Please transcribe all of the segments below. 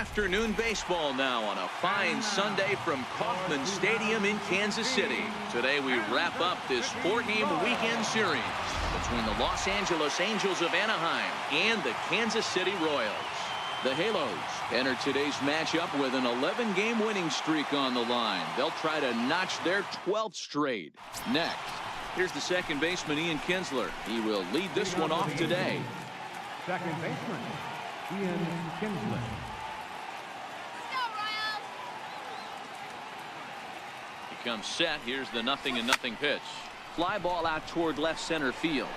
Afternoon baseball now on a fine Sunday from Kauffman Stadium in Kansas City. Today we wrap up this 4-game weekend series between the Los Angeles Angels of Anaheim and the Kansas City Royals. The Halos enter today's matchup with an 11-game winning streak on the line. They'll try to notch their 12th straight. Next, here's the second baseman, Ian Kinsler. He will lead this one off today. Second baseman, Ian Kinsler. He comes set. Here's the 0-0 pitch. Fly ball out toward left center field.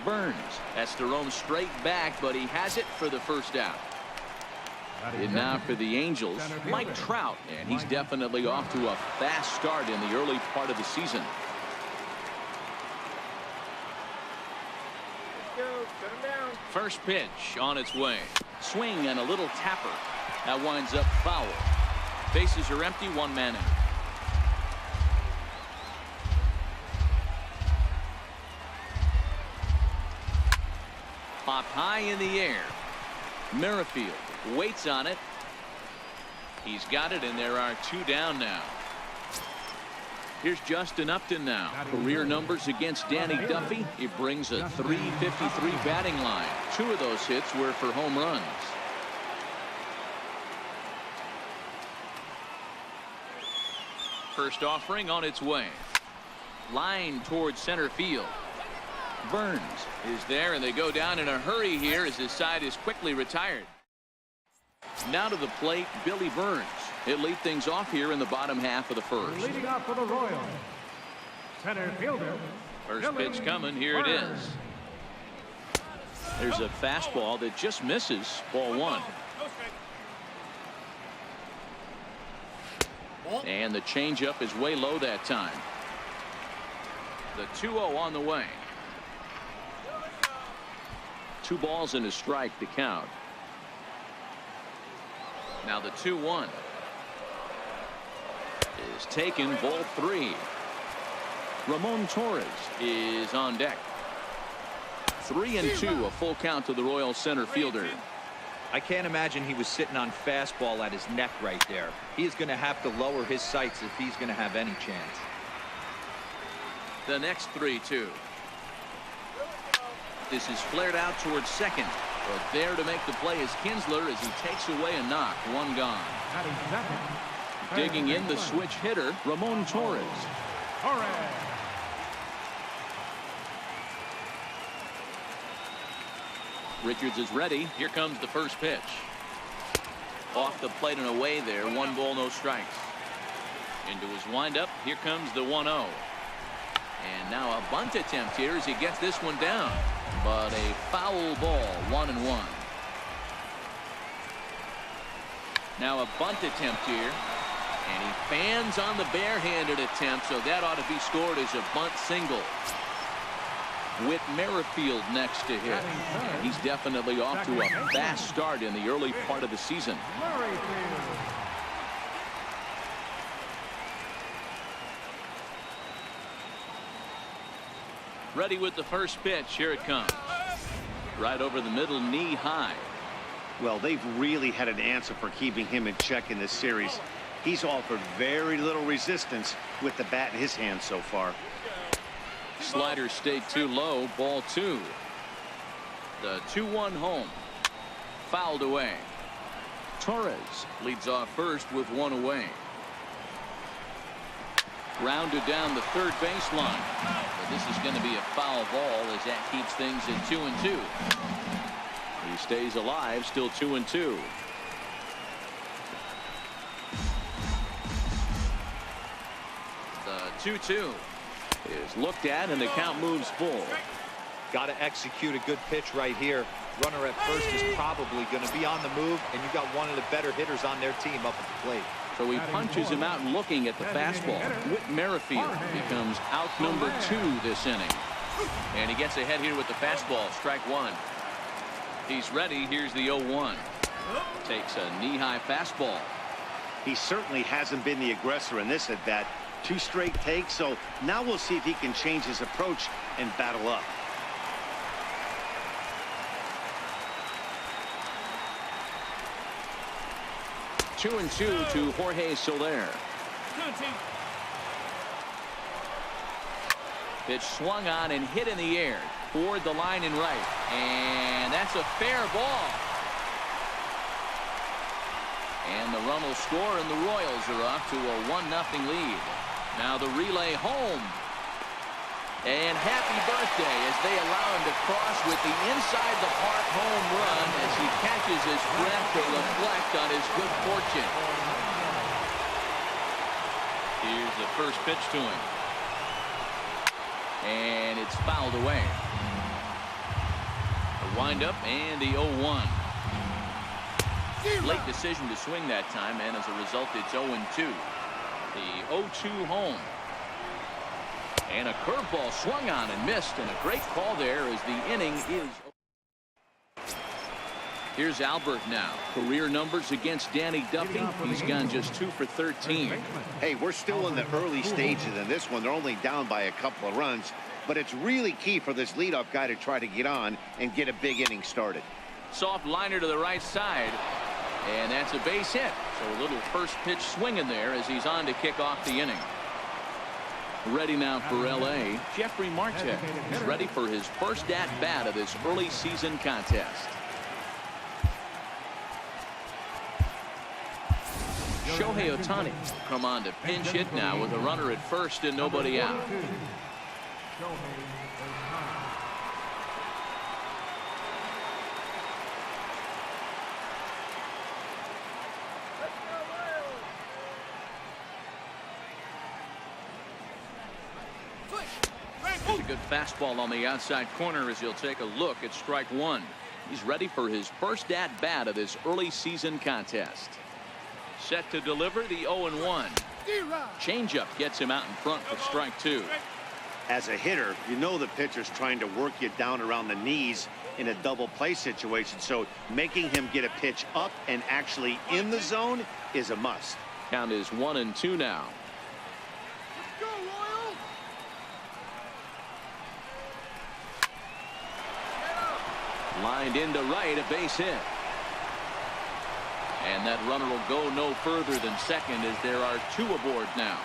Burns has to roam straight back, but he has it for the first out. And now for the Angels, Mike Trout, and he's definitely off to a fast start in the early part of the season. First pitch on its way. Swing and a little tapper. That winds up foul. Bases are empty, one man out. Popped high in the air. Merrifield waits on it. He's got it, and there are two down now. Here's Justin Upton now. Career numbers against Danny Duffy. He brings a .353 batting line. Two of those hits were for home runs. First offering on its way. Line towards center field. Burns is there, and they go down in a hurry here as his side is quickly retired. Now to the plate, Billy Burns. He'll lead things off here in the bottom half of the first. Leading off for the Royals, center fielder. First pitch coming. Here it is. There's a fastball that just misses. Ball one. And the changeup is way low that time. The 2-0 on the way. 2 balls and a strike to count. Now the 2-1 is taken, ball 3. Ramon Torres is on deck. 3-2, a full count to the Royals center fielder. I can't imagine he was sitting on fastball at his neck right there. He is going to have to lower his sights if he's going to have any chance. The next 3-2. This is flared out towards second. But there to make the play is Kinsler as he takes away a knock. One gone. Digging in the switch hitter, Ramon Torres. Richards is ready. Here comes the first pitch. Off the plate and away there. 1 ball, no strikes. Into his windup. Here comes the 1-0. And now a bunt attempt here as he gets this one down. But a foul ball, 1-1. Now a bunt attempt here. And he fans on the barehanded attempt, so that ought to be scored as a bunt single. With Merrifield next to him. And he's definitely off to a fast start in the early part of the season. Ready with the first pitch. Here it comes. Right over the middle, knee high. Well, they've really had an answer for keeping him in check in this series. He's offered very little resistance with the bat in his hand so far. Slider stayed too low. Ball 2. The 2-1 home. Fouled away. Torres leads off first with 1 away. Grounded down the third baseline. But this is going to be a foul ball as that keeps things at 2-2. He stays alive, still 2-2. The 2-2 is looked at, and the count moves full. Got to execute a good pitch right here. Runner at first is probably going to be on the move, and you got one of the better hitters on their team up at the plate. So he punches him out looking at the fastball. Whit Merrifield becomes out number 2 this inning. And he gets ahead here with the fastball. Strike 1. He's ready. Here's the 0-1. Takes a knee-high fastball. He certainly hasn't been the aggressor in this at bat. 2 straight takes, so now we'll see if he can change his approach and battle up. 2-2 to Jorge Soler. Pitch swung on and hit in the air toward the line and right, and that's a fair ball. And the run will score, and the Royals are off to a 1-0 lead. Now the relay home. And happy birthday as they allow him to cross with the inside the park home run as he catches his breath to reflect on his good fortune. Here's the first pitch to him. And it's fouled away. The windup and the 0-1. Late decision to swing that time, and as a result, it's 0-2. The 0-2 home. And a curveball swung on and missed, and a great call there as the inning is. Here's Albert now. Career numbers against Danny Duffy. He's gone just 2 for 13. Hey, we're still in the early stages in this one. They're only down by a couple of runs, but it's really key for this leadoff guy to try to get on and get a big inning started. Soft liner to the right side, and that's a base hit. So a little first pitch swing in there as he's on to kick off the inning. Ready now for L.A., Jeffrey Marte. He's ready for his first at-bat of this early season contest. Shohei Ohtani come on to pinch hit now with a runner at first and nobody out. There's a good fastball on the outside corner as he'll take a look at strike one. He's ready for his first at-bat of this early season contest. Set to deliver the 0-1. Changeup gets him out in front for strike two. As a hitter, you know the pitcher's trying to work you down around the knees in a double play situation, so making him get a pitch up and actually in the zone is a must. Count is 1-2 now. Lined into right, a base hit. And that runner will go no further than second as there are two aboard now.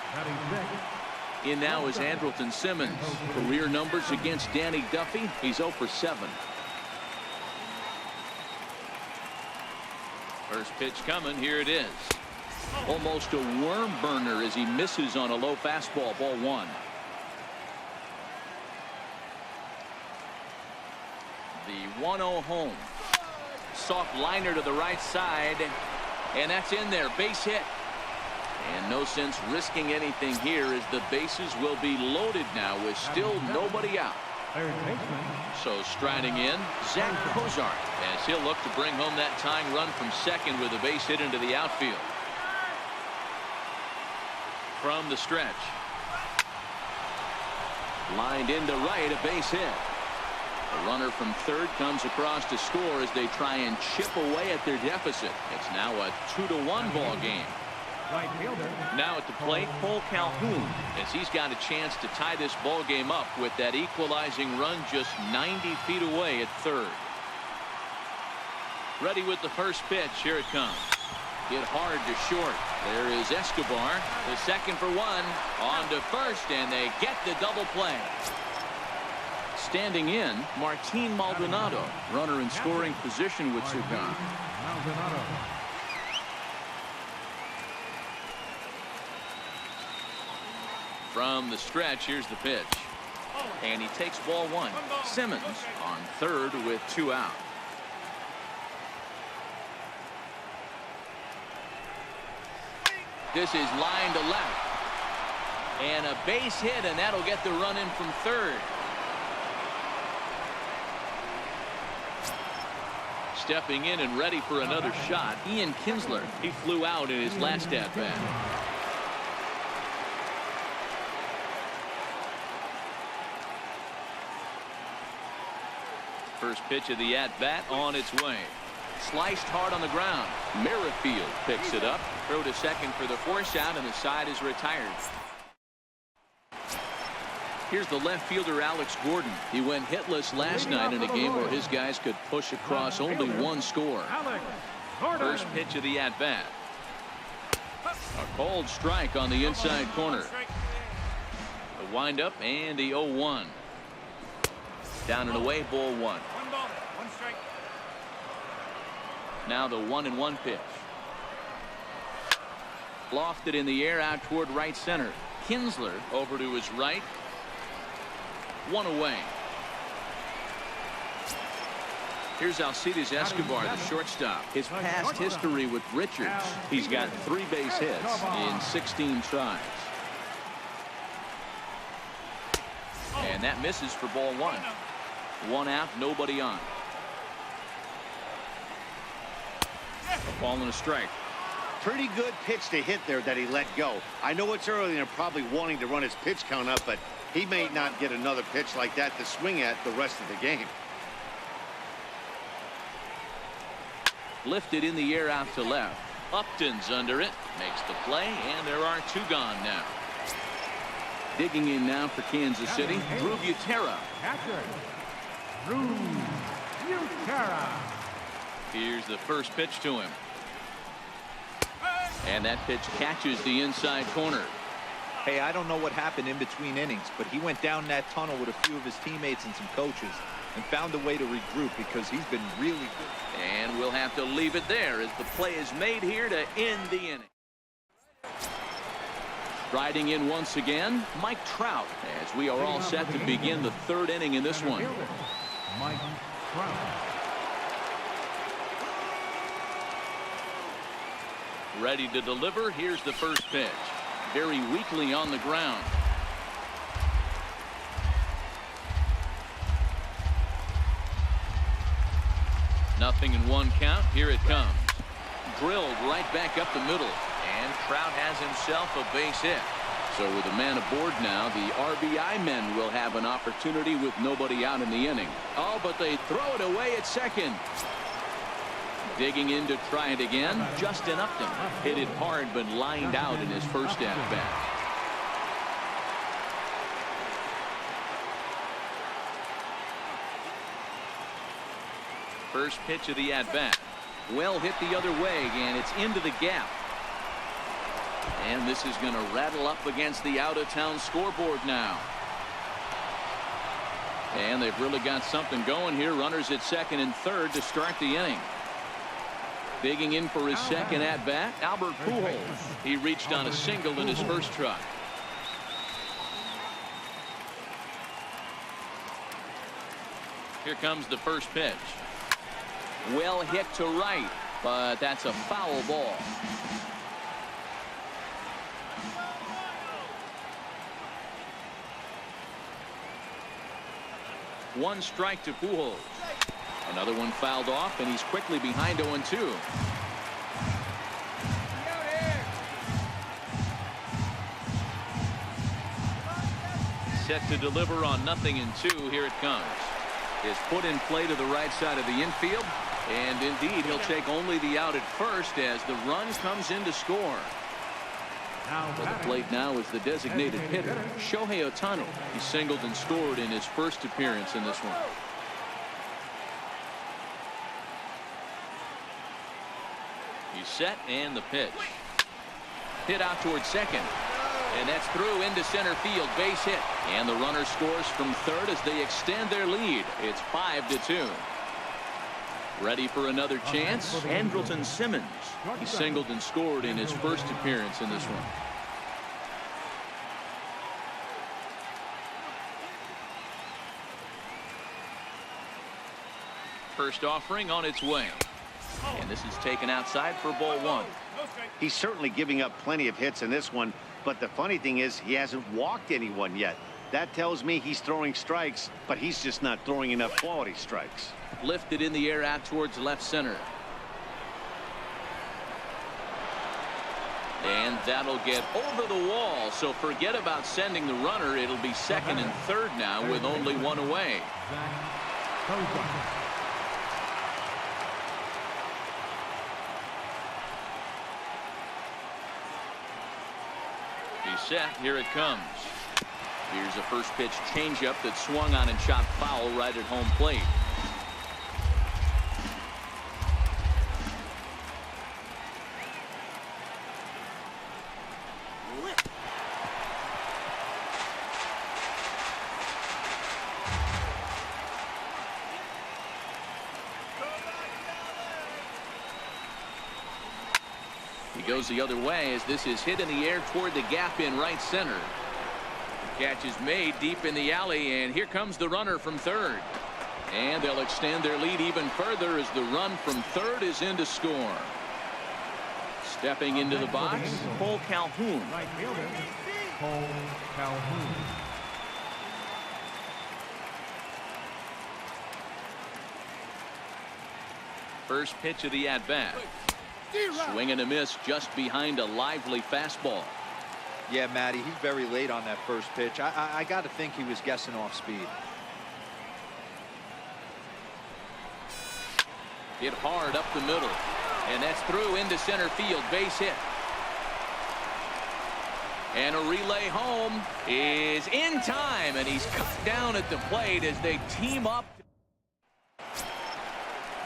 In now is Andrelton Simmons. Career numbers against Danny Duffy. He's 0 for 7. First pitch coming. Here it is. Almost a worm burner as he misses on a low fastball. Ball one. The 1-0 home. Soft liner to the right side, and that's in there. Base hit. And no sense risking anything here as the bases will be loaded now with still nobody out. So striding in, Zach Cozart as he'll look to bring home that tying run from second with a base hit into the outfield. From the stretch. Lined into right, a base hit. The runner from third comes across to score as they try and chip away at their deficit. It's now a 2-1 ball game. Now at the plate, Cole Calhoun, as he's got a chance to tie this ball game up with that equalizing run just 90 feet away at third. Ready with the first pitch. Here it comes. Hit hard to short. There is Escobar. The second for one. On to first, and they get the double play. Standing in, Martin Maldonado, runner in scoring position with Sugan. From the stretch, here's the pitch. And he takes ball one. Simmons on third with 2 out. This is line to left. And a base hit, and that'll get the run in from third. Stepping in and ready for another shot, Ian Kinsler. He flew out in his last at-bat. First pitch of the at-bat on its way. Sliced hard on the ground. Merrifield picks it up. Throw to second for the force out, and the side is retired. Here's the left fielder, Alex Gordon. He went hitless last night in a game where his guys could push across only one score. First pitch of the at-bat. A cold strike on the inside corner. The windup and the 0-1. Down and away, ball 1. 1 ball, 1 strike. Now the 1-1 pitch. Lofted in the air out toward right center. Kinsler over to his right. 1 away. Here's Alcides Escobar, the shortstop. His past history with Richards. He's got 3 base hits in 16 tries. And that misses for ball 1. 1 out, nobody on. A ball and a strike. Pretty good pitch to hit there that he let go. I know it's early and they're probably wanting to run his pitch count up, but he may not get another pitch like that to swing at the rest of the game. Lifted in the air out to left. Upton's under it. Makes the play, and there are 2 gone now. Digging in now for Kansas City, Drew Butera. Catcher, Drew Butera. Here's the first pitch to him. And that pitch catches the inside corner. Hey, I don't know what happened in between innings, but he went down that tunnel with a few of his teammates and some coaches and found a way to regroup because he's been really good. And we'll have to leave it there as the play is made here to end the inning. Riding in once again, Mike Trout, as we are all set to begin the 3rd inning in this one. Mike Trout. Ready to deliver. Here's the first pitch. Very weakly on the ground. Nothing in 1 count. Here it comes. Drilled right back up the middle. And Trout has himself a base hit. So with a man aboard now, the RBI men will have an opportunity with nobody out in the inning. Oh, but they throw it away at second. Digging in to try it again. Justin Upton hit it hard but lined out in his first at-bat. First pitch of the at-bat. Well hit the other way, and it's into the gap. And this is going to rattle up against the out-of-town scoreboard now. And they've really got something going here. Runners at second and third to start the inning. Digging in for his second at-bat, Albert Pujols. He reached on a single in his first try. Here comes the first pitch. Well hit to right, but that's a foul ball. One strike to Pujols. Another one fouled off, and he's quickly behind 0-2. Set to deliver on 0-2. Here it comes. Is put in play to the right side of the infield, and indeed he'll take only the out at first as the run comes in to score. For the plate now is the designated hitter, Shohei Ohtani. He singled and scored in his first appearance in this one. He's set, and the pitch. Hit out towards second. And that's through into center field. Base hit. And the runner scores from third as they extend their lead. It's 5-2. Ready for another chance. Andrelton Simmons. He singled and scored in his first appearance in this one. First offering on its way. And this is taken outside for ball 1. He's certainly giving up plenty of hits in this one, but the funny thing is he hasn't walked anyone yet. That tells me he's throwing strikes, but he's just not throwing enough quality strikes. Lifted in the air out towards left center. And that'll get over the wall, so forget about sending the runner. It'll be second and third now with only one away. He's set. Here it comes. Here's a first pitch changeup that swung on and chopped foul right at home plate. He goes the other way as this is hit in the air toward the gap in right center. The catch is made deep in the alley, and here comes the runner from third. And they'll extend their lead even further as the run from third is in to score. Stepping into the box, Cole Calhoun. Right fielder, Cole Calhoun. First pitch of the at-bat. Swing and a miss just behind a lively fastball. Yeah, Matty, he's very late on that first pitch. I got to think he was guessing off speed. Hit hard up the middle. And that's through into center field. Base hit. And a relay home is in time. And he's cut down at the plate as they team up.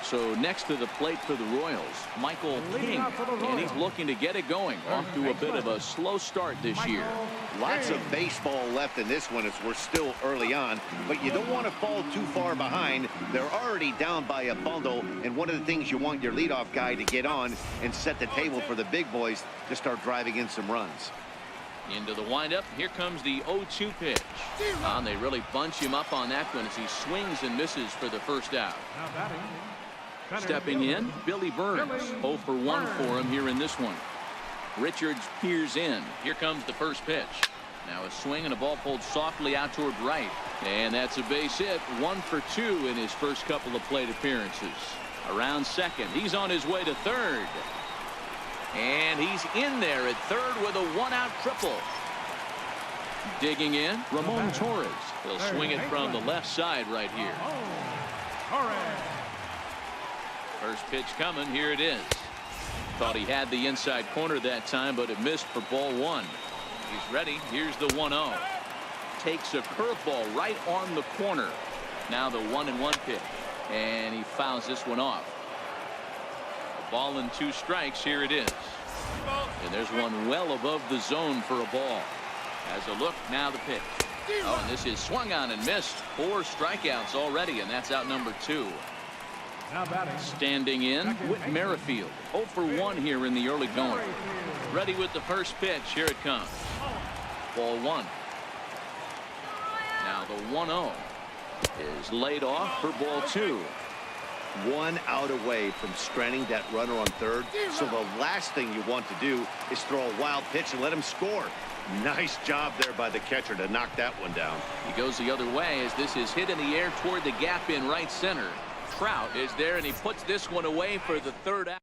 So next to the plate for the Royals, Michael King, and he's looking to get it going. Off to a bit of a slow start this year. Lots of baseball left in this one as we're still early on, but you don't want to fall too far behind. They're already down by a bundle, and one of the things you want your leadoff guy to get on and set the table for the big boys to start driving in some runs. Into the windup, here comes the 0-2 pitch. And they really bunch him up on that one as he swings and misses for the first out. Now batting. Stepping in, Billy Burns. 0 for 1 for him here in this one. Richards peers in. Here comes the first pitch. Now a swing and a ball pulled softly out toward right. And that's a base hit. 1 for 2 in his first couple of plate appearances. Around second. He's on his way to third. And he's in there at third with a one-out triple. Digging in, Ramon Torres. He'll swing it from the left side right here. Torres. First pitch coming. Here it is. Thought he had the inside corner that time, but it missed for ball one. He's ready. Here's the 1-0. Takes a curveball right on the corner. Now the 1-1 pitch. And he fouls this one off. A ball and 2 strikes. Here it is. And there's one well above the zone for a ball. As a look, now the pitch. Oh, and this is swung on and missed. 4 strikeouts already, and that's out number 2. Now batting. Standing in, Whit Merrifield. 0 for 1 here in the early going. Ready with the first pitch. Here it comes. Ball 1. Now the 1-0 is laid off for ball 2. 1 out away from stranding that runner on third. So the last thing you want to do is throw a wild pitch and let him score. Nice job there by the catcher to knock that one down. He goes the other way as this is hit in the air toward the gap in right center. Trout is there, and he puts this one away for the third out.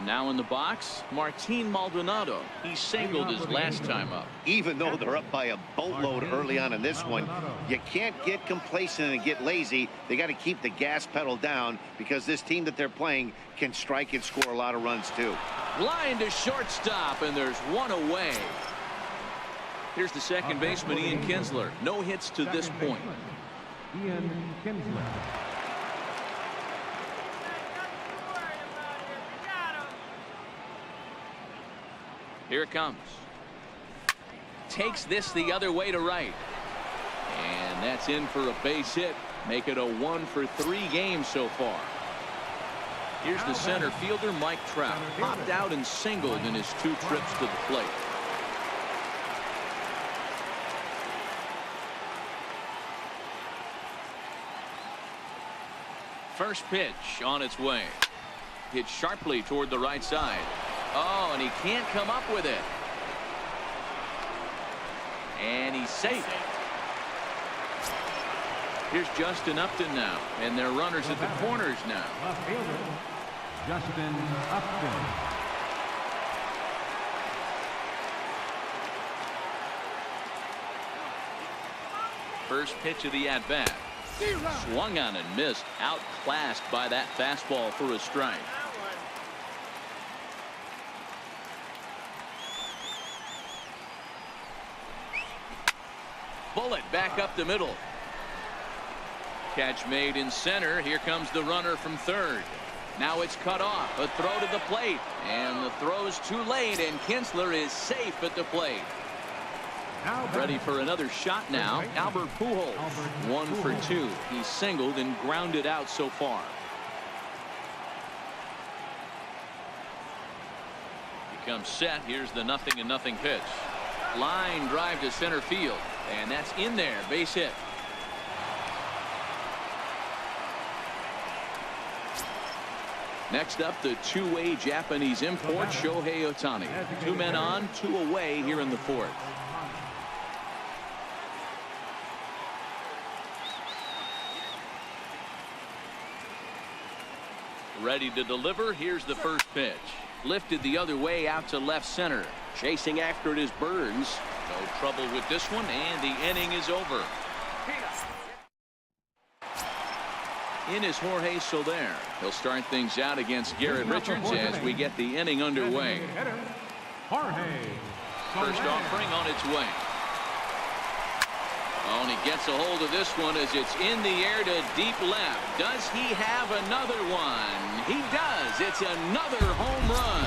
Now in the box, Martin Maldonado. He singled his last time up. Even though they're up by a boatload early on in this one, you can't get complacent and get lazy. They got to keep the gas pedal down because this team that they're playing can strike and score a lot of runs too. Line to shortstop, and there's one away. Here's the second baseman, Ian Kinsler. No hits to this point. Ian Kinsler. Here it comes. Takes this the other way to right. And that's in for a base hit. Make it a 1 for 3 games so far. Here's the center fielder, Mike Trout. Popped out and singled in his 2 trips to the plate. First pitch on its way. Hit sharply toward the right side. Oh, and he can't come up with it. And he's safe. Here's Justin Upton now, and their runners at the corners now. Left fielder, Justin Upton. First pitch of the at-bat. Swung on and missed. Outclassed by that fastball for a strike. Bullet back up the middle. Catch made in center. Here comes the runner from third. Now it's cut off. A throw to the plate. And the throw's too late, and Kinsler is safe at the plate. Ready for another shot now. Albert Pujols. 1 for 2. He's singled and grounded out so far. comes set. Here's the 0-0 pitch. Line drive to center field, and that's in there. Base hit. Next up, the two-way Japanese import, Shohei Ohtani. 2 men on, 2 away here in the 4th. Ready to deliver. Here's the first pitch. Lifted the other way out to left center. Chasing after it is Burns. No trouble with this one, and the inning is over. In is Jorge Soler. He'll start things out against Garrett Richards as we get the inning underway. First offering on its way. Oh, and he gets a hold of this one as it's in the air to deep left. Does he have another one? He does. It's another home run.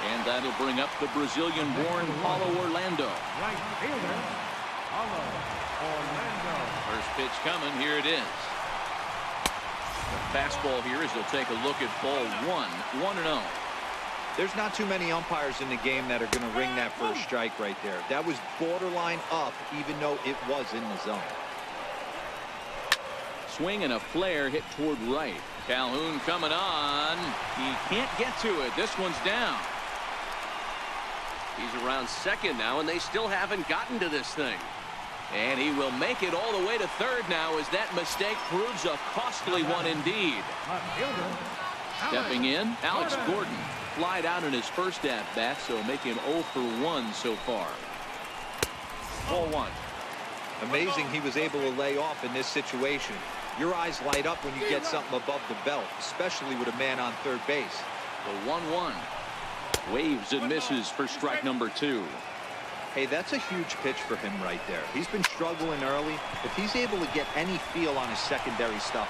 And that'll bring up the Brazilian-born Paulo Orlando. Right fielder, Paulo Orlando. First pitch coming. Here it is. The fastball here as they'll take a look at ball 1, 1-0. There's not too many umpires in the game that are going to ring that first strike right there. That was borderline up, even though it was in the zone. Swing and a flare hit toward right. Calhoun coming on. He can't get to it. This one's down. He's around second now, and they still haven't gotten to this thing. And he will make it all the way to third now as that mistake proves a costly one indeed. Stepping in, Alex Gordon. Flied out in his first at-bat, so making 0 for 1 so far. Ball 1. Amazing he was able to lay off in this situation. Your eyes light up when you get something above the belt, especially with a man on third base. The 1-1. Waves and misses for strike number 2. Hey, that's a huge pitch for him right there. He's been struggling early. If he's able to get any feel on his secondary stuff.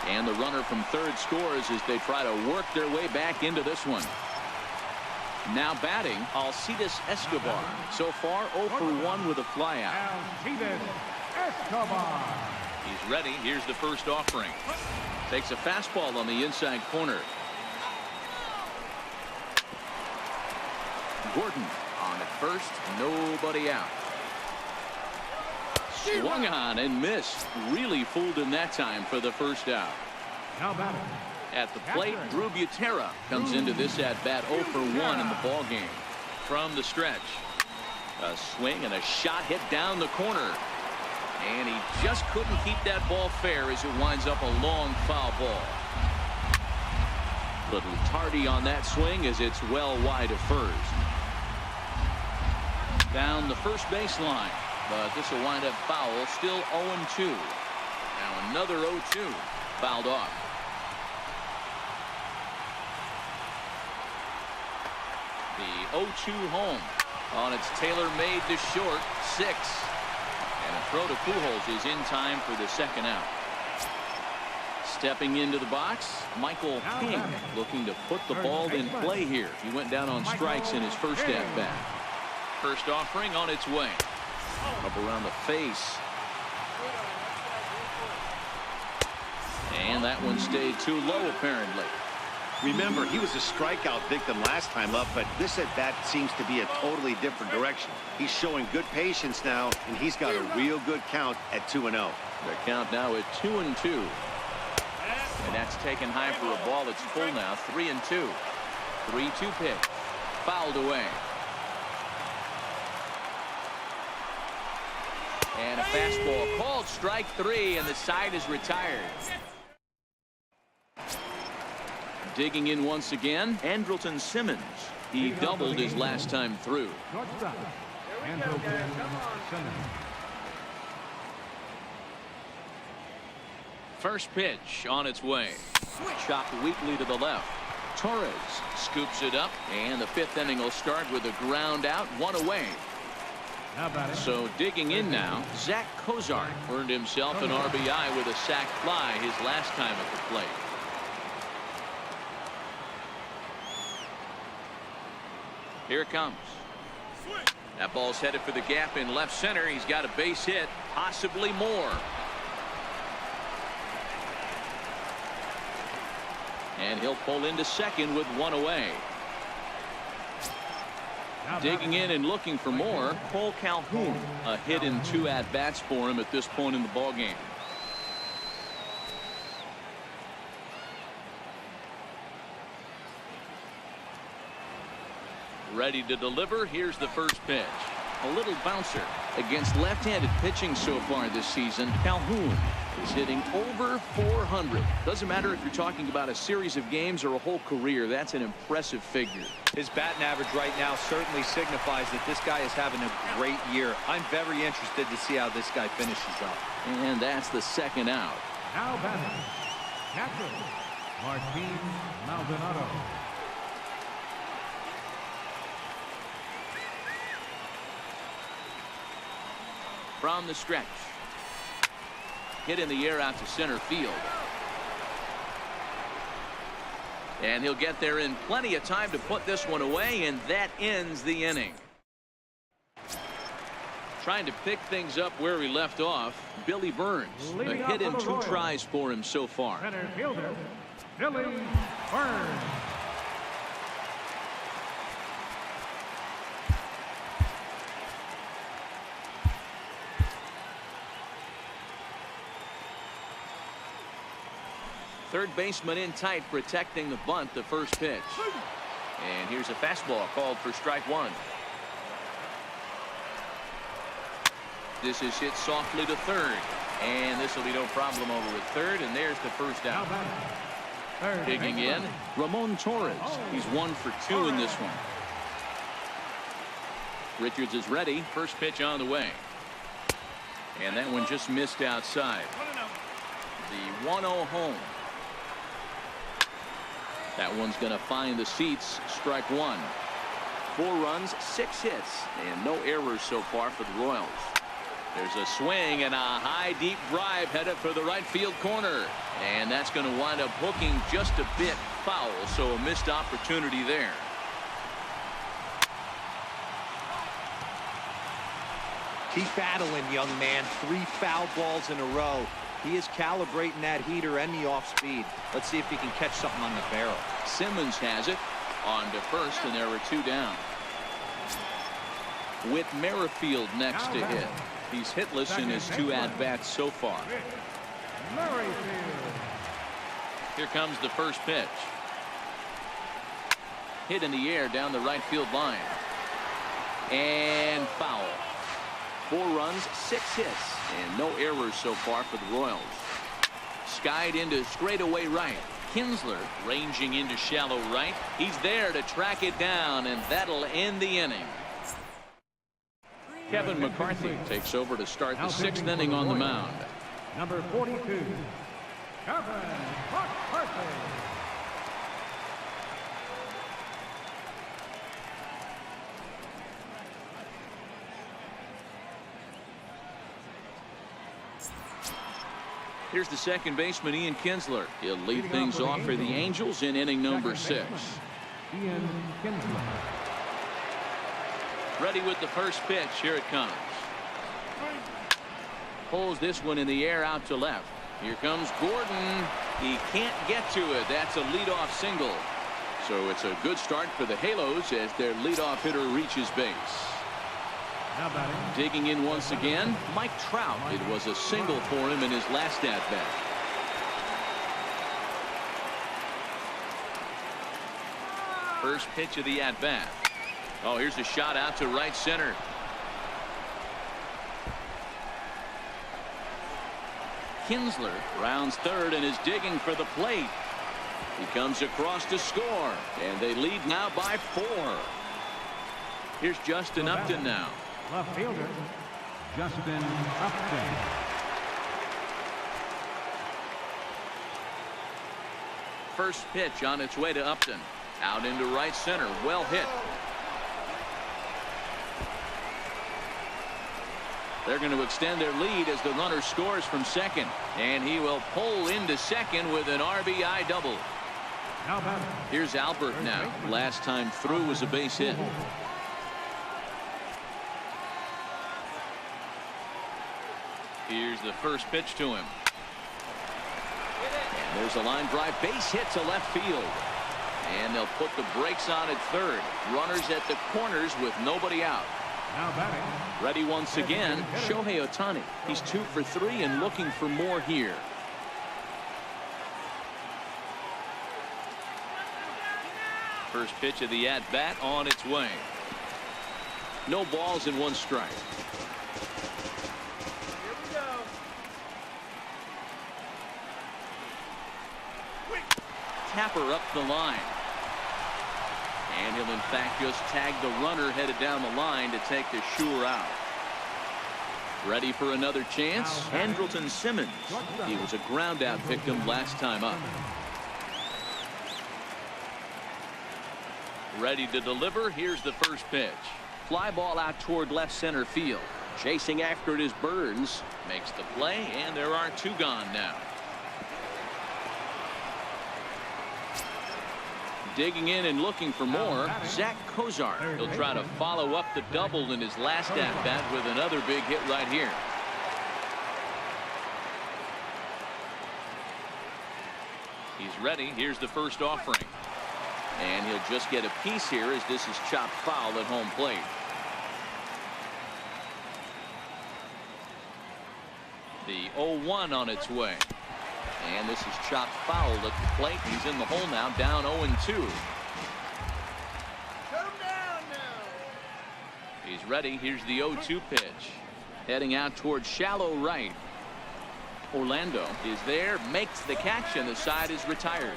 And the runner from third scores as they try to work their way back into this one. Now batting, Alcides Escobar. So far, 0 for 1 with a flyout. Alcides Escobar. He's ready. Here's the first offering. Takes a fastball on the inside corner. Gordon on at first. Nobody out. Swung on and missed. Really fooled him that time for the first out. Now batting. At the plate, Drew Butera comes into this at-bat 0 for 1 in the ball game. From the stretch. A swing and a shot hit down the corner. And he just couldn't keep that ball fair as it winds up a long foul ball. Little tardy on that swing as it's well wide of first. Down the first baseline. But this will wind up foul. Still 0-2. Now another 0-2. Fouled off. The 0-2 home. On its tailor-made to short. 6. And a throw to Pujols is in time for the second out. Stepping into the box, Michael King looking to put the ball in play here. He went down on strikes in his first at-bat. First offering on its way. Up around the face. And that one stayed too low, apparently. Remember, he was a strikeout victim last time up, but this at-bat seems to be a totally different direction. He's showing good patience now, and he's got a real good count at 2-0. The count now at 2-2. And that's taken high for a ball that's full now. 3-2. 3-2 pitch. Fouled away. And a fastball called strike 3, and the side is retired. Digging in once again, Andrelton Simmons. He doubled his last time through. First pitch on its way. Chopped weakly to the left. Torres scoops it up, and the 5th inning will start with a ground out, 1 away. So digging in now, Zach Kozart earned himself an RBI with a sac fly his last time at the plate. Here it comes. That ball's headed for the gap in left center. He's got a base hit, possibly more. And he'll pull into second with 1 away. Digging in and looking for more, Cole Calhoun. A hit in 2 at-bats for him at this point in the ballgame. Ready to deliver. Here's the first pitch. A little bouncer. Against left-handed pitching so far this season, Calhoun is hitting over 400. Doesn't matter if you're talking about a series of games or a whole career. That's an impressive figure. His batting average right now certainly signifies that this guy is having a great year. I'm very interested to see how this guy finishes up. And that's the second out. Now batting, catcher, Martin Maldonado. From the stretch. Hit in the air out to center field. And he'll get there in plenty of time to put this one away, and that ends the inning. Trying to pick things up where he left off, Billy Burns. A hit in 2 tries for him so far. Center fielder, Billy Burns. Third baseman in tight, protecting the bunt, the first pitch. And here's a fastball called for strike 1. This is hit softly to third. And this will be no problem over at third, and there's the first out. Digging in, Ramon Torres. He's 1 for 2 in this one. Richards is ready. First pitch on the way. And that one just missed outside. The 1-0 home. That one's going to find the seats. Strike 1. 4 runs, 6 hits, and no errors so far for the Royals. There's a swing and a high, deep drive headed for the right field corner. And that's going to wind up hooking just a bit foul, so a missed opportunity there. Keep battling, young man. 3 foul balls in a row. He is calibrating that heater and the off speed. Let's see if he can catch something on the barrel. Simmons has it on to first, and there are 2 down. With Merrifield next to hit. He's hitless in his 2 at-bats so far. Here comes the first pitch. Hit in the air down the right field line. And foul. 4 runs, 6 hits, and no errors so far for the Royals. Skied into straightaway right. Kinsler ranging into shallow right. He's there to track it down, and that'll end the inning. Kevin McCarthy takes over to start the 6th inning on the mound. Number 42, Kevin McCarthy. Here's the second baseman, Ian Kinsler. He'll lead things off for the Angels in inning number 6. Ian Kinsler. Ready with the first pitch. Here it comes. Pulls this one in the air out to left. Here comes Gordon. He can't get to it. That's a leadoff single. So it's a good start for the Halos as their leadoff hitter reaches base. Digging in once again, Mike Trout. It was a single for him in his last at-bat. First pitch of the at-bat. Oh, here's a shot out to right center. Kinsler rounds third and is digging for the plate. He comes across to score, and they lead now by 4. Here's Justin Upton now. Left fielder, Justin Upton. First pitch on its way to Upton. Out into right center. Well hit. They're going to extend their lead as the runner scores from second. And he will pull into second with an RBI double. Here's Albert now. Last time through was a base hit. Here's the first pitch to him. And there's a line drive base hit to left field. And they'll put the brakes on at third. Runners at the corners with nobody out. Now batting. Ready once again, Shohei Ohtani. He's 2 for 3 and looking for more here. First pitch of the at-bat on its way. No balls and 1 strike. Here we go. Tapper up the line. And he'll in fact just tag the runner headed down the line to take the sure out. Ready for another chance? Andrelton Simmons. He was a ground out victim last time up. Ready to deliver. Here's the first pitch. Fly ball out toward left center field. Chasing after it is Burns. Makes the play, and there are 2 gone now. Digging in and looking for more, Zach Kozar. He'll try to follow up the double in his last at-bat with another big hit right here. He's ready. Here's the first offering. And he'll just get a piece here as this is chopped foul at home plate. The 0-1 on its way. And this is chopped foul at the plate. He's in the hole now, down 0-2. Come down now. He's ready. Here's the 0-2 pitch. Heading out towards shallow right. Orlando is there, makes the catch, and the side is retired.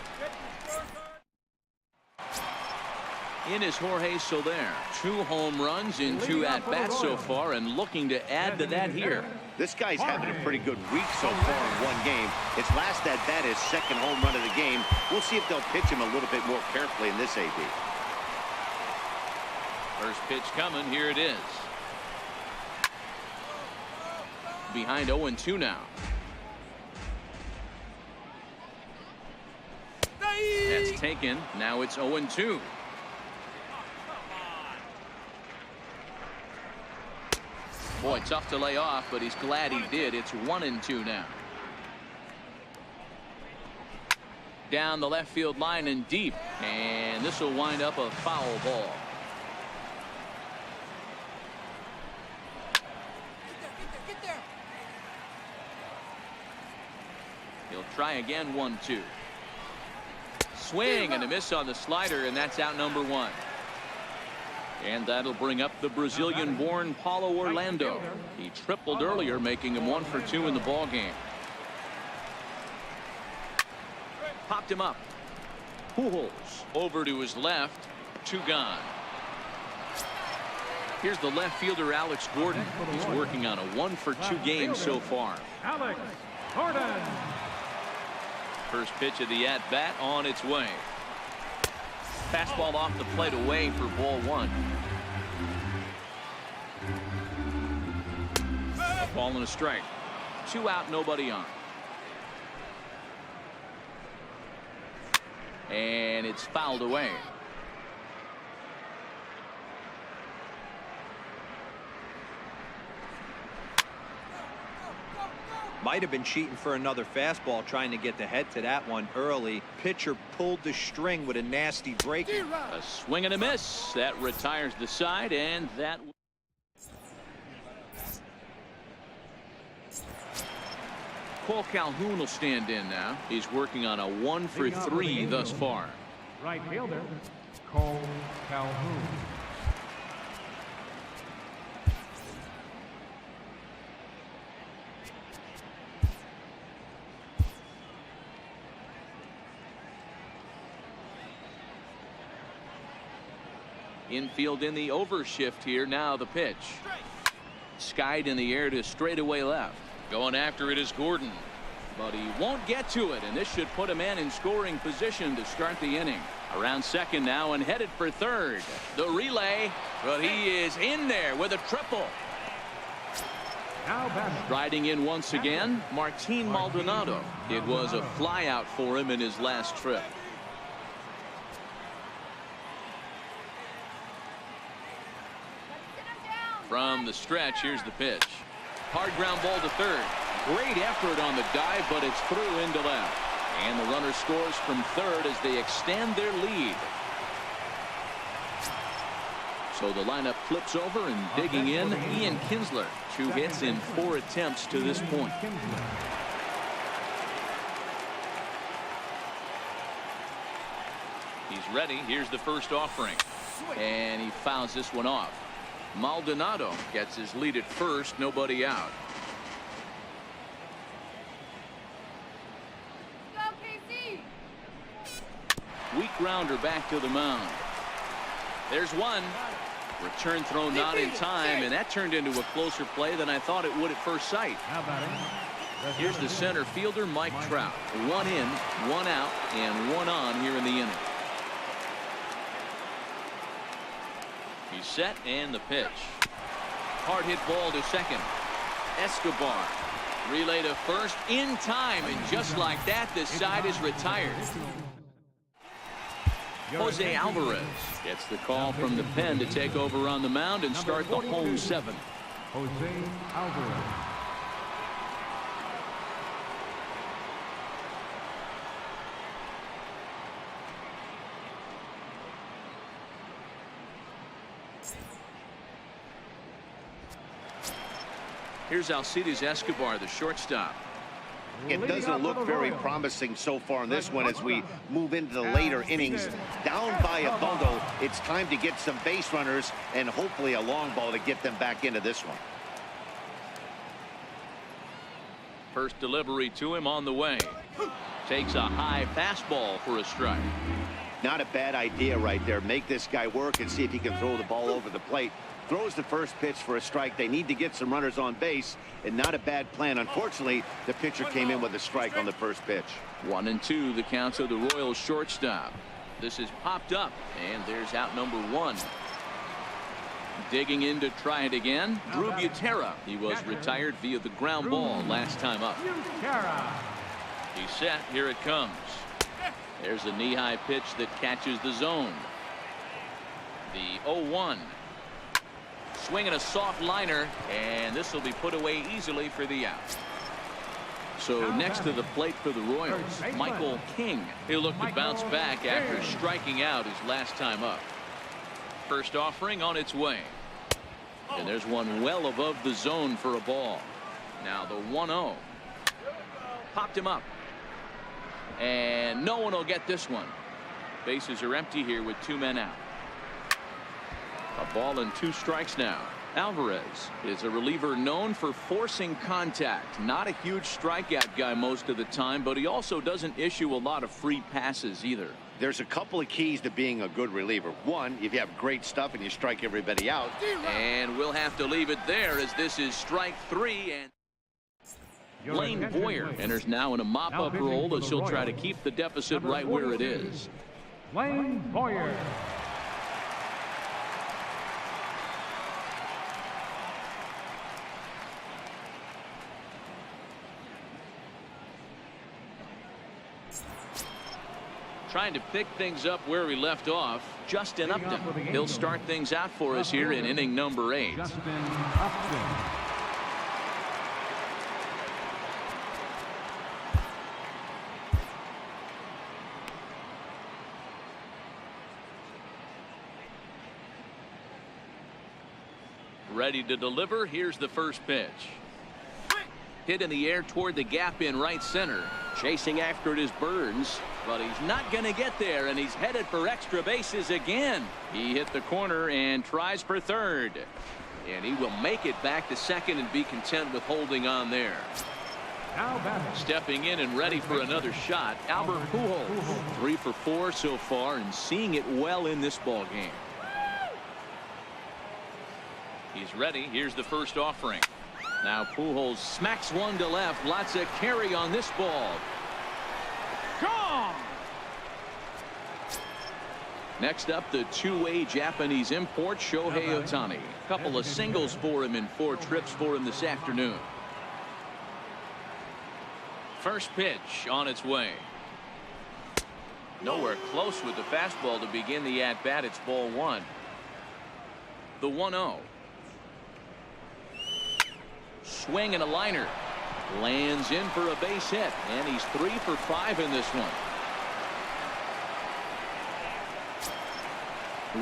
In is Jorge Soler. 2 home runs in 2 at-bats so far, and looking to add to that here. This guy's having a pretty good week so far in 1 game. His last at-bat is 2nd home run of the game. We'll see if they'll pitch him a little bit more carefully in this AB. First pitch coming. Here it is. Behind 0-2 now. That's taken. Now it's 0-2. Boy, tough to lay off, but he's glad he did. It's 1-2 now. Down the left field line and deep, and this will wind up a foul ball. Get there. He'll try again. 1-2. Swing and a miss on the slider, and that's out number 1. And that'll bring up the Brazilian-born Paulo Orlando. He tripled earlier, making him 1 for 2 in the ballgame. Popped him up. Pujols over to his left. 2 gone. Here's the left fielder, Alex Gordon. He's working on a 1 for 2 game so far. Alex Gordon. First pitch of the at-bat on its way. Fastball off the plate away for ball 1. Ball and a strike. 2 out, nobody on. And it's fouled away. Might have been cheating for another fastball, trying to get the head to that one early. Pitcher pulled the string with a nasty break. A swing and a miss. That retires the side, and that. Cole Calhoun will stand in now. He's working on a 1 for 3 thus far. Right fielder, Cole Calhoun. Infield in the overshift here. Now the pitch. Skied in the air to straightaway left. Going after it is Gordon. But he won't get to it, and this should put a man in scoring position to start the inning. Around second now and headed for third. The relay, but he is in there with a triple. Now batting. Riding in once again, Martin Maldonado. It was a flyout for him in his last trip. From the stretch, here's the pitch. Hard ground ball to third. Great effort on the dive, but it's through into left. And the runner scores from third as they extend their lead. So the lineup flips over and digging in, Ian Kinsler. 2 hits in 4 attempts to this point. He's ready. Here's the first offering. And he fouls this one off. Maldonado gets his lead at first. Nobody out. Weak grounder back to the mound. There's one. Return throw not in time, and that turned into a closer play than I thought it would at first sight. Here's the center fielder, Mike Trout. 1 in, 1 out, and 1 on here in the inning. He's set, and the pitch. Hard hit ball to second. Escobar. Relay to first in time, and just like that, the side is retired. Jose Alvarez gets the call from the pen to take over on the mound and start the home 7. Jose Alvarez. Here's Alcides Escobar, the shortstop. It doesn't look very promising so far in this one as we move into the later innings. Down by a bundle, it's time to get some base runners and hopefully a long ball to get them back into this one. First delivery to him on the way. Takes a high fastball for a strike. Not a bad idea right there. Make this guy work and see if he can throw the ball over the plate. Throws the first pitch for a strike. They need to get some runners on base, and not a bad plan. Unfortunately, the pitcher came in with a strike on the first pitch. 1-2 the counts of the Royals shortstop. This is popped up, and there's out number 1. Digging in to try it again, Drew Butera. He was retired via the ground ball last time up. He's set. Here it comes. There's a knee-high pitch that catches the zone. The 0-1. Swinging a soft liner, and this will be put away easily for the out. So next to the plate for the Royals, Michael King. He'll look to bounce back after striking out his last time up. First offering on its way. And there's one well above the zone for a ball. Now the 1-0. Popped him up. And no one will get this one. Bases are empty here with 2 men out. A ball and 2 strikes now. Alvarez is a reliever known for forcing contact. Not a huge strikeout guy most of the time, but he also doesn't issue a lot of free passes either. There's a couple of keys to being a good reliever. One, if you have great stuff and you strike everybody out. And we'll have to leave it there as this is strike 3. And Blaine Boyer enters now in a mop-up role as he'll try to keep the deficit right where it is. Blaine Boyer. Trying to pick things up where we left off, Justin Upton. He'll start things out for us here in inning number 8. Justin Upton. Ready to deliver. Here's the first pitch. Hit in the air toward the gap in right center. Chasing after it is Burns, but he's not going to get there, and he's headed for extra bases again. He hit the corner and tries for third, and he will make it back to second and be content with holding on there. Stepping in and ready for another shot, Albert Pujols. 3 for 4 so far and seeing it well in this ball game. He's ready. Here's the first offering. Now Pujols smacks one to left. Lots of carry on this ball. Gone! Next up, the 2-way Japanese import, Shohei Ohtani. Couple of singles for him in 4 trips for him this afternoon. First pitch on its way. Nowhere close with the fastball to begin the at-bat. It's ball 1. The 1-0. Swing and a liner. Lands in for a base hit, and he's 3 for 5 in this one.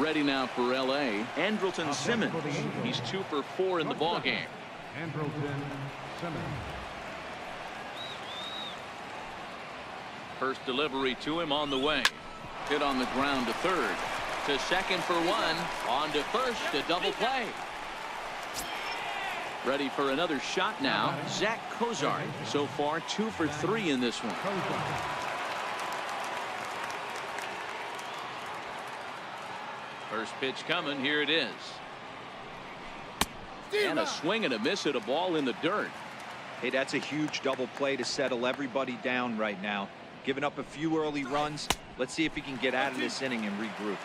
Ready now for L.A. Andrelton Simmons. He's 2 for 4 in the ballgame. Andrelton Simmons. First delivery to him on the way. Hit on the ground to third. To second for 1. On to first, a double play. Ready for another shot now. Zach Cozart. So far 2 for 3 in this one. First pitch coming. Here it is. And a swing and a miss at a ball in the dirt. Hey, that's a huge double play to settle everybody down right now. Giving up a few early runs. Let's see if he can get out of this inning and regroup.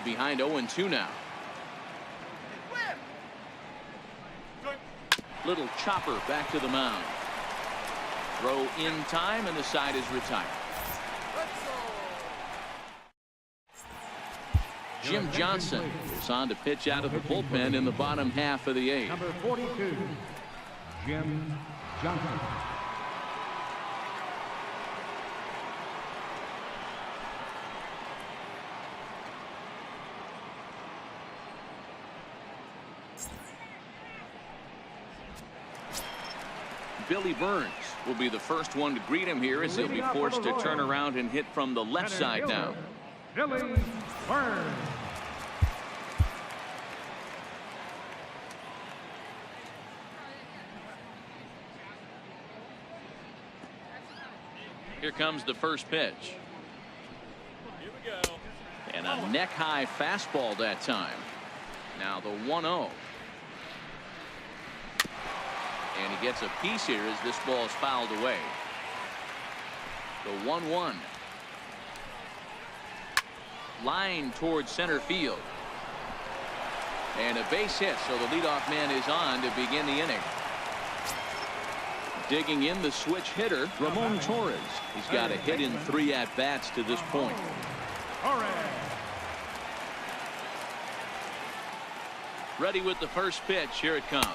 Behind 0-2 now. Little chopper back to the mound. Throw in time, and the side is retired. Jim Johnson is on to pitch out of the bullpen in the bottom half of the 8th. Number 42, Jim Johnson. Billy Burns will be the first one to greet him here as he'll be forced to turn around and hit from the left side now. Billy Burns. Here comes the first pitch. Here we go. And a neck-high fastball that time. Now the 1-0. And he gets a piece here as this ball is fouled away. The 1-1. Line towards center field. And a base hit, so the leadoff man is on to begin the inning. Digging in the switch hitter, Ramon Torres. He's got a hit in 3 at-bats to this point. Ready with the first pitch. Here it comes.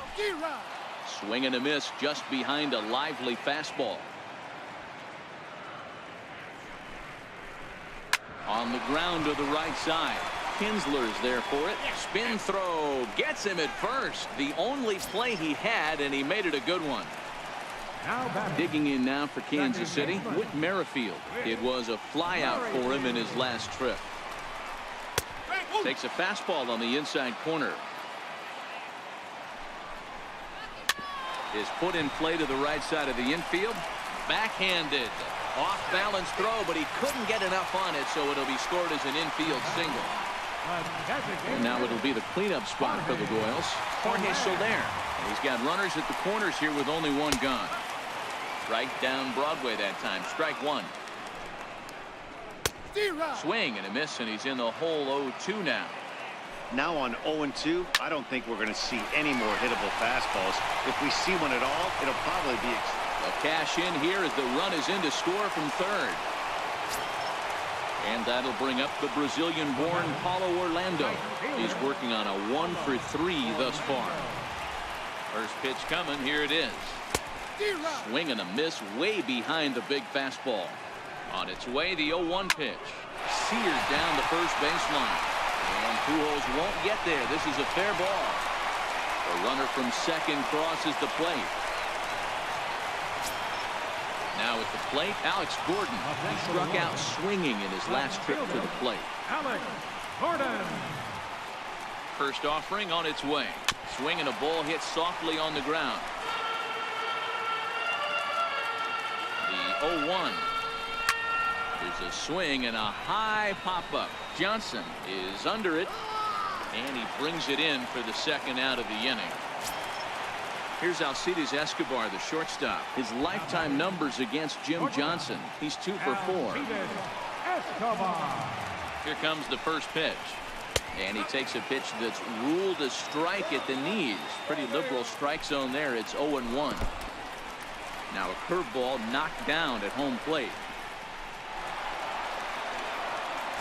Swing and a miss just behind a lively fastball. On the ground to the right side. Kinsler's there for it. Spin throw. Gets him at first. The only play he had, and he made it a good one. Digging in now for Kansas City, Whit Merrifield. It was a flyout for him in his last trip. Takes a fastball on the inside corner. Is put in play to the right side of the infield. Backhanded. Off balance throw, but he couldn't get enough on it, so it'll be scored as an infield single. And now it'll be the cleanup spot for the Royals. Jorge Soler. He's got runners at the corners here with only 1 gone. Right down Broadway that time. Strike 1. Swing and a miss, and he's in the hole 0-2 now. Now on 0-2, I don't think we're going to see any more hittable fastballs. If we see one at all, it'll probably be a cash in here as the run is in to score from third. And that'll bring up the Brazilian-born Paulo Orlando. He's working on a 1 for 3 thus far. First pitch coming. Here it is. Swing and a miss way behind the big fastball. On its way, the 0-1 pitch. Seared down the first baseline. And Pujols won't get there. This is a fair ball. The runner from second crosses the plate. Now at the plate, Alex Gordon. He struck out swinging in his last trip to the plate. Alex Gordon. First offering on its way. Swing and a ball hit softly on the ground. The 0-1. There's a swing and a high pop-up. Johnson is under it, and he brings it in for the second out of the inning. Here's Alcides Escobar, the shortstop. His lifetime numbers against Jim Johnson. He's 2 for 4. Here comes the first pitch. And he takes a pitch that's ruled a strike at the knees. Pretty liberal strike zone there. It's 0-1. Now a curveball knocked down at home plate.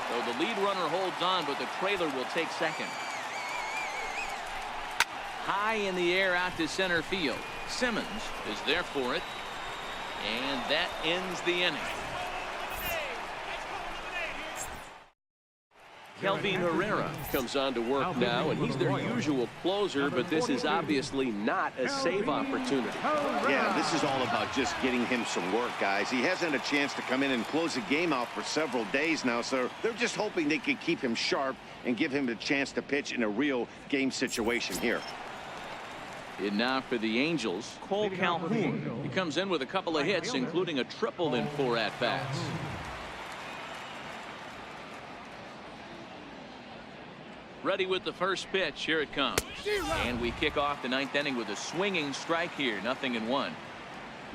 So the lead runner holds on, but the trailer will take second. High in the air out to center field. Simmons is there for it, and that ends the inning. Kelvin Herrera comes on to work now, and he's their usual closer, but this is obviously not a save opportunity. Yeah, this is all about just getting him some work, guys. He hasn't had a chance to come in and close the game out for several days now, so they're just hoping they can keep him sharp and give him the chance to pitch in a real game situation here. And now for the Angels, Cole Calhoun. He comes in with a couple of hits, including a triple in 4 at-bats. Ready with the first pitch. Here it comes. And we kick off the 9th inning with a swinging strike here. 0-1.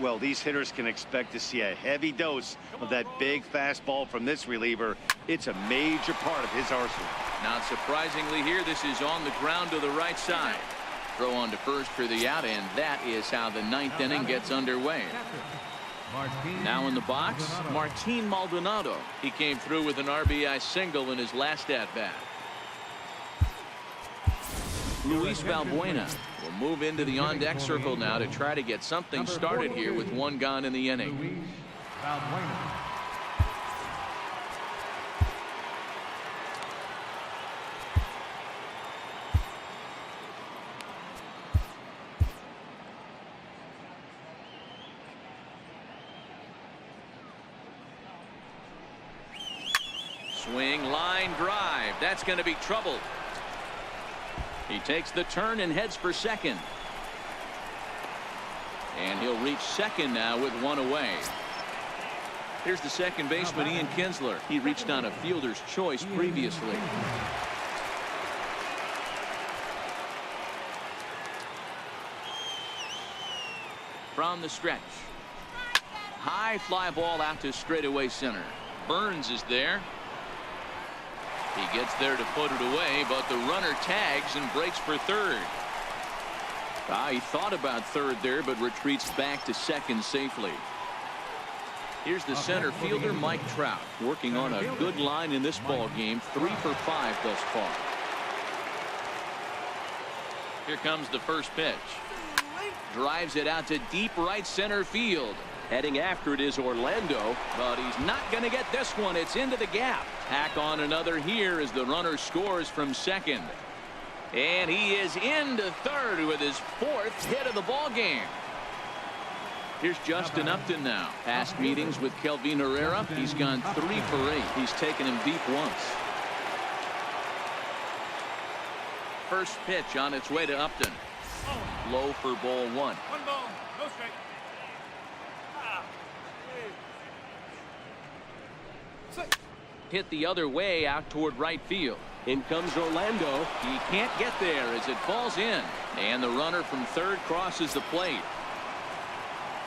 Well, these hitters can expect to see a heavy dose of that big fastball from this reliever. It's a major part of his arsenal. Not surprisingly here, this is on the ground to the right side. Throw on to first for the out, and that is how the 9th inning gets underway. Now in the box, Martin Maldonado. He came through with an RBI single in his last at-bat. Luis Valbuena will move into the on-deck circle now to try to get something started here with 1 gone in the inning. Swing, line drive. That's going to be trouble. He takes the turn and heads for second. And he'll reach second now with 1 away. Here's the second baseman, Ian Kinsler. He reached on a fielder's choice previously. From the stretch. High fly ball out to straightaway center. Burns is there. He gets there to put it away, but the runner tags and breaks for third. He thought about third there, but retreats back to second safely. Here's the center fielder, Mike Trout, working on a good line in this ball game, 3 for 5 thus far. Here comes the first pitch. Drives it out to deep right center field. Heading after it is Orlando, but he's not going to get this one. It's into the gap. Tack on another here as the runner scores from second. And he is into third with his 4th hit of the ball game. Here's Justin Upton now. Past meetings with Kelvin Herrera, he's gone 3 for 8. He's taken him deep once. First pitch on its way to Upton. Low for ball 1. 1 ball, no strike. Hit the other way out toward right field. In comes Orlando. He can't get there as it falls in. And the runner from third crosses the plate.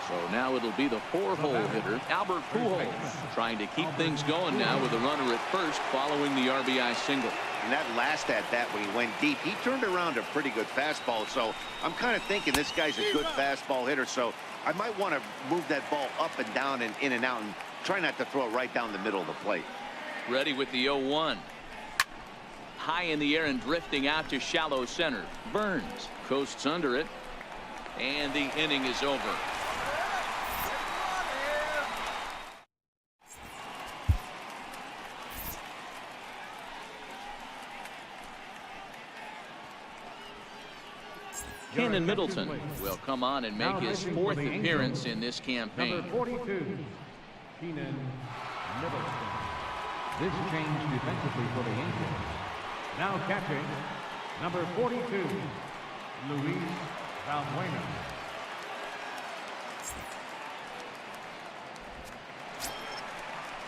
So now it'll be the 4-hole hitter, Albert Pujols, trying to keep things going now with a runner at first following the RBI single. And that last at-bat when he went deep, he turned around a pretty good fastball. So I'm kind of thinking this guy's a good fastball hitter. So I might want to move that ball up and down and in and out and try not to throw it right down the middle of the plate. Ready with the 0-1. High in the air and drifting out to shallow center. Burns coasts under it. And the inning is over. Kenan Middleton will come on and make his 4th appearance in this campaign. Number 42, Kenan Middleton. This change defensively for the Angels. Now catching, number 42, Luis Valbuena.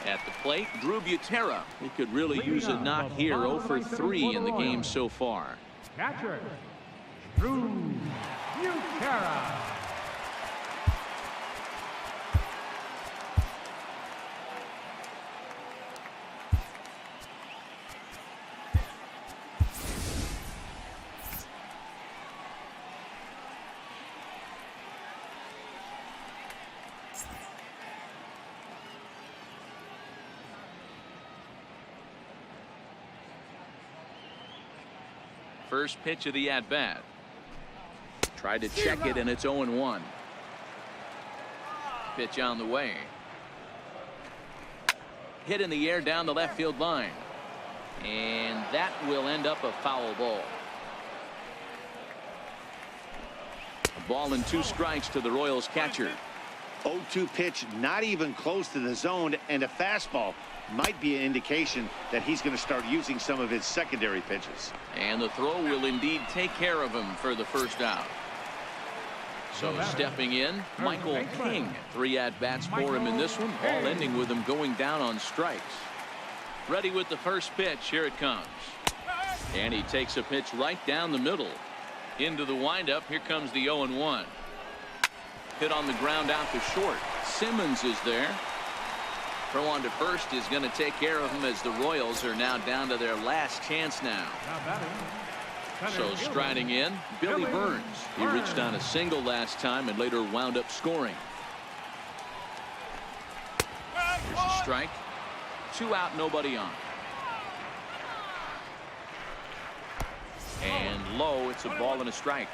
At the plate, Drew Butera. He could really use a knock here. 0 for 3 in the game so far. Catcher, Drew Butera. First pitch of the at-bat. Tried to check it, and it's 0-1. Pitch on the way. Hit in the air down the left field line. And that will end up a foul ball. A ball and 2 strikes to the Royals catcher. 0-2 pitch, not even close to the zone, and a fastball might be an indication that he's going to start using some of his secondary pitches. And the throw will indeed take care of him for the first out. So stepping in, Michael King. 3 at-bats for him in this one, all ending with him going down on strikes. Ready with the first pitch. Here it comes. And he takes a pitch right down the middle. Into the windup. Here comes the 0-1. Hit on the ground out to short. Simmons is there. Throw on to first is going to take care of him as the Royals are now down to their last chance now. So striding in, Billy Burns. He reached on a single last time and later wound up scoring. Here's a strike. 2 out, nobody on. And low, it's a ball and a strike.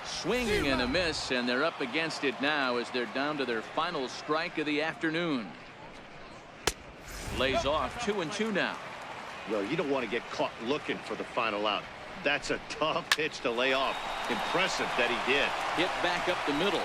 Swinging and a miss, and they're up against it now as they're down to their final strike of the afternoon. Lays off 2-2 now. Well, you don't want to get caught looking for the final out. That's a tough pitch to lay off. Impressive that he did. Hit back up the middle.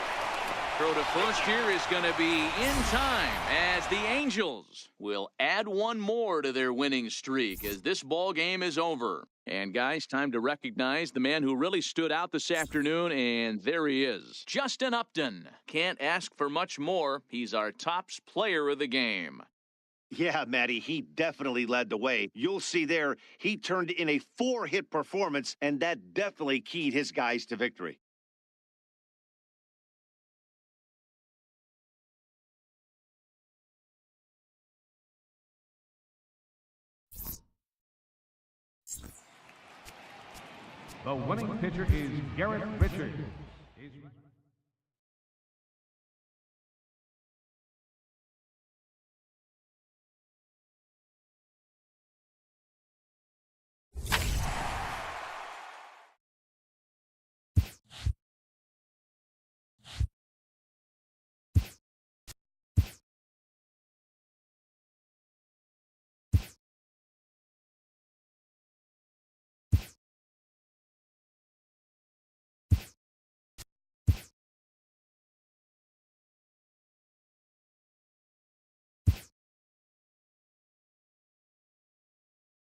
Throw to first here is going to be in time as the Angels will add 1 more to their winning streak as this ball game is over. And guys, time to recognize the man who really stood out this afternoon, and there he is. Justin Upton. Can't ask for much more. He's our tops player of the game. Yeah, Matty, he definitely led the way. You'll see there, he turned in a 4-hit performance, and that definitely keyed his guys to victory. The winning pitcher is Garrett Richards.